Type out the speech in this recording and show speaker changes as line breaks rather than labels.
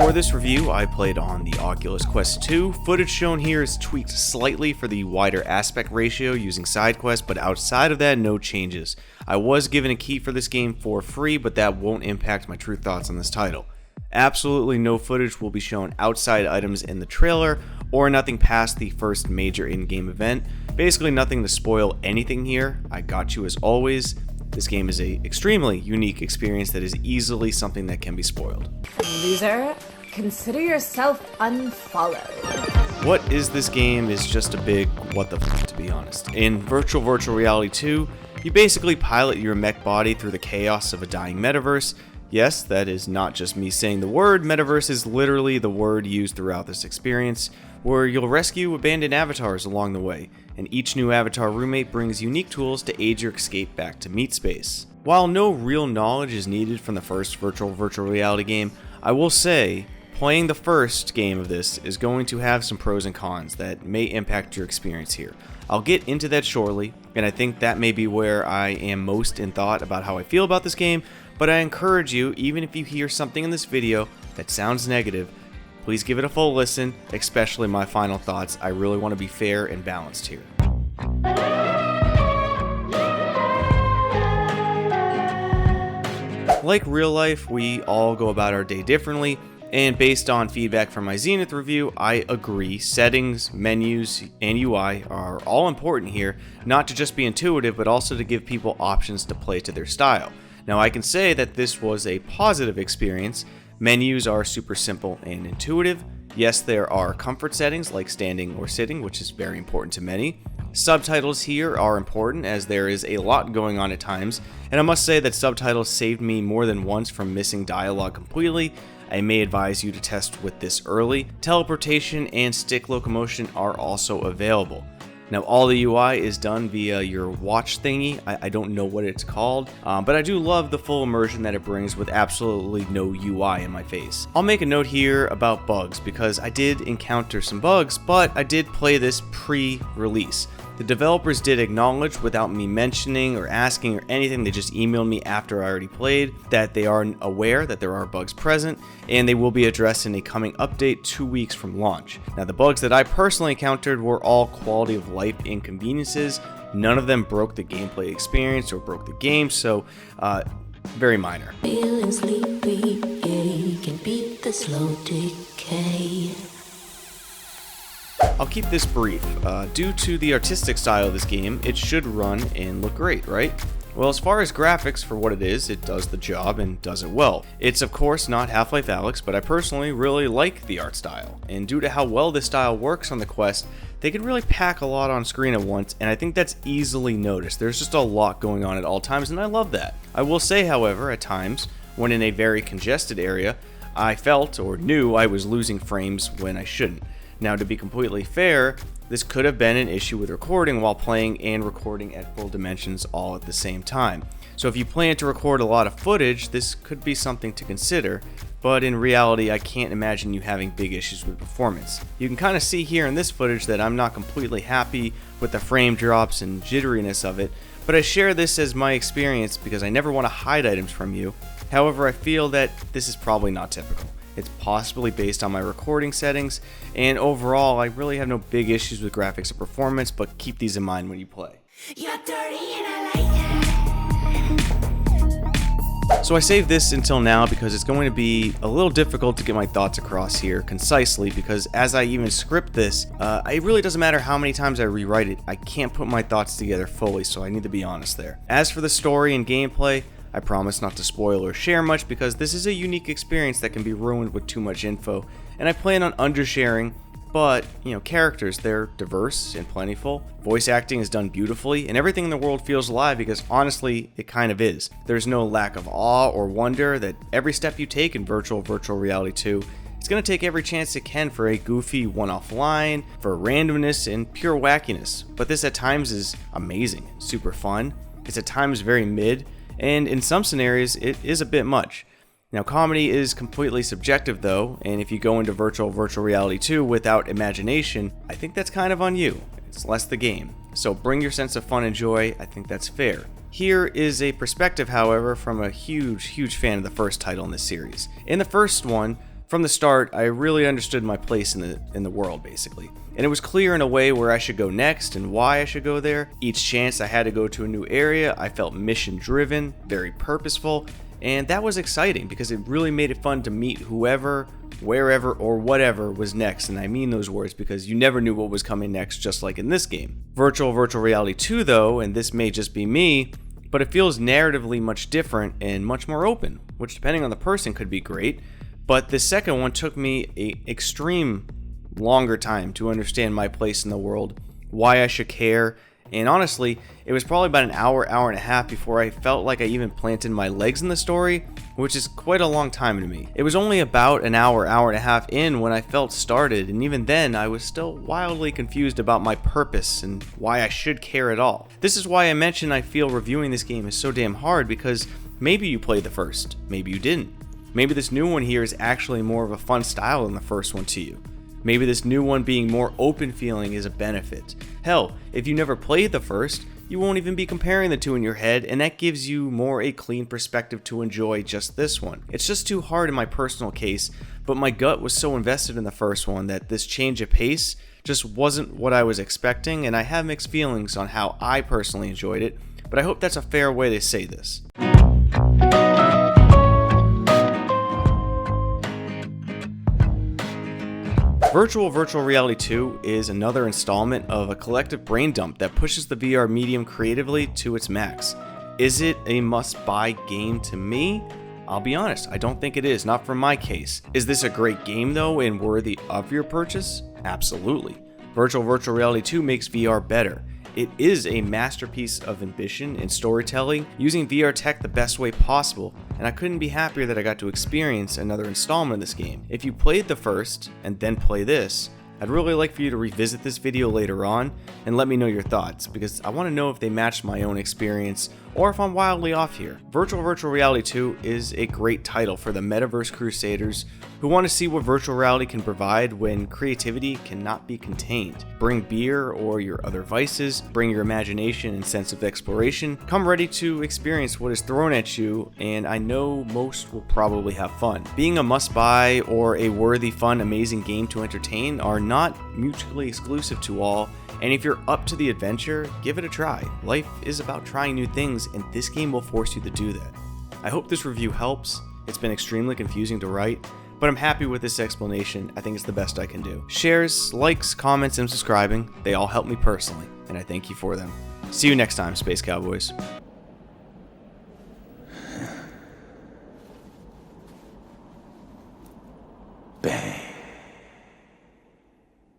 For this review, I played on the Oculus Quest 2. Footage shown here is tweaked slightly for the wider aspect ratio using side quests, but outside of that, no changes. I was given a key for this game for free, but that won't impact my true thoughts on this title. Absolutely no footage will be shown outside items in the trailer, or nothing past the first major in-game event. Basically nothing to spoil anything here. I got you as always. This game is an extremely unique experience that is easily something that can be spoiled.
Loser, consider yourself unfollowed.
What is this game is just a big what the f, to be honest. In Virtual Reality 2, you basically pilot your mech body through the chaos of a dying metaverse. Yes, that is not just me saying the word. Metaverse is literally the word used throughout this experience, where you'll rescue abandoned avatars along the way, and each new avatar roommate brings unique tools to aid your escape back to meatspace. While no real knowledge is needed from the first virtual reality game, I will say playing the first game of this is going to have some pros and cons that may impact your experience here. I'll get into that shortly, and I think that may be where I am most in thought about how I feel about this game, but I encourage you, even if you hear something in this video that sounds negative, please give it a full listen, especially my final thoughts. I really want to be fair and balanced here. Like real life, we all go about our day differently, and based on feedback from my Zenith review, I agree settings, menus, and UI are all important here, not to just be intuitive, but also to give people options to play to their style. Now I can say that this was a positive experience. Menus are super simple and intuitive. Yes, there are comfort settings like standing or sitting, which is very important to many. Subtitles here are important as there is a lot going on at times, and I must say that subtitles saved me more than once from missing dialogue completely. I may advise you to test with this early. Teleportation and stick locomotion are also available. Now all the UI is done via your watch thingy. I don't know what it's called, but I do love the full immersion that it brings with absolutely no UI in my face. I'll make a note here about bugs because I did encounter some bugs, but I did play this pre-release. The developers did acknowledge without me mentioning or asking or anything. They just emailed me after I already played that they are aware that there are bugs present and they will be addressed in a coming update 2 weeks from launch. Now the bugs that I personally encountered were all quality of life inconveniences. None of them broke the gameplay experience or broke the game, so very minor.
Feeling sleepy, yeah, you can beat the slow decay.
I'll keep this brief. Due to the artistic style of this game, it should run and look great, right? Well, as far as graphics for what it does the job and does it well. It's of course not Half-Life Alyx, but I personally really like the art style. And due to how well this style works on the Quest, they can really pack a lot on screen at once, and I think that's easily noticed. There's just a lot going on at all times, and I love that. I will say, however, at times, when in a very congested area, I felt or knew I was losing frames when I shouldn't. Now, to be completely fair, this could have been an issue with recording while playing and recording at full dimensions all at the same time. So if you plan to record a lot of footage, this could be something to consider, but in reality, I can't imagine you having big issues with performance. You can kind of see here in this footage that I'm not completely happy with the frame drops and jitteriness of it, but I share this as my experience because I never want to hide items from you. However, I feel that this is probably not typical. It's possibly based on my recording settings, and overall, I really have no big issues with graphics or performance, but keep these in mind when you play.
You're dirty and I like it.
So I saved this until now because it's going to be a little difficult to get my thoughts across here concisely, because as I even script this, it really doesn't matter how many times I rewrite it, I can't put my thoughts together fully, so I need to be honest there. As for the story and gameplay, I promise not to spoil or share much because this is a unique experience that can be ruined with too much info, and I plan on undersharing, but, characters, they're diverse and plentiful. Voice acting is done beautifully, and everything in the world feels alive because honestly, it kind of is. There's no lack of awe or wonder that every step you take in Virtual Reality 2, it's going to take every chance it can for a goofy one-off line, for randomness and pure wackiness, but this at times is amazing, super fun. It's at times very mid, and in some scenarios, it is a bit much. Now, comedy is completely subjective though, and if you go into Virtual Reality 2 without imagination, I think that's kind of on you. It's less the game. So bring your sense of fun and joy, I think that's fair. Here is a perspective, however, from a huge fan of the first title in this series. In the first one, From the start, I really understood my place in the world, basically. And it was clear in a way where I should go next and why I should go there. Each chance I had to go to a new area, I felt mission driven, very purposeful, and that was exciting because it really made it fun to meet whoever, wherever, or whatever was next. And I mean those words because you never knew what was coming next, just like in this game. Virtual Reality 2 though, and this may just be me, but it feels narratively much different and much more open, which depending on the person could be great. But the second one took me an extreme longer time to understand my place in the world, why I should care, and honestly, it was probably about an hour and a half before I felt like I even planted my legs in the story, which is quite a long time to me. It was only about an hour and a half in when I felt started, and even then I was still wildly confused about my purpose and why I should care at all. This is why I mentioned I feel reviewing this game is so damn hard, because maybe you played the first, maybe you didn't. Maybe this new one here is actually more of a fun style than the first one to you. Maybe this new one being more open feeling is a benefit. Hell, if you never played the first, you won't even be comparing the two in your head, and that gives you more a clean perspective to enjoy just this one. It's just too hard in my personal case, but my gut was so invested in the first one that this change of pace just wasn't what I was expecting, and I have mixed feelings on how I personally enjoyed it, but I hope that's a fair way to say this. Virtual Reality 2 is another installment of a collective brain dump that pushes the VR medium creatively to its max. Is it a must-buy game to me? I'll be honest, I don't think it is, not for my case. Is this a great game though and worthy of your purchase? Absolutely. Virtual Reality 2 makes VR better. It is a masterpiece of ambition and storytelling, using VR tech the best way possible, and I couldn't be happier that I got to experience another installment of this game. If you played the first, and then play this, I'd really like for you to revisit this video later on and let me know your thoughts, because I want to know if they match my own experience or if I'm wildly off here. Virtual Reality 2 is a great title for the metaverse crusaders who want to see what virtual reality can provide when creativity cannot be contained. Bring beer or your other vices, bring your imagination and sense of exploration, come ready to experience what is thrown at you, and I know most will probably have fun. Being a must-buy or a worthy, fun, amazing game to entertain are not mutually exclusive to all, and if you're up to the adventure, give it a try. Life is about trying new things, and this game will force you to do that. I hope this review helps. It's been extremely confusing to write, but I'm happy with this explanation. I think it's the best I can do. Shares, likes, comments, and subscribing, they all help me personally, and I thank you for them. See you next time, Space Cowboys.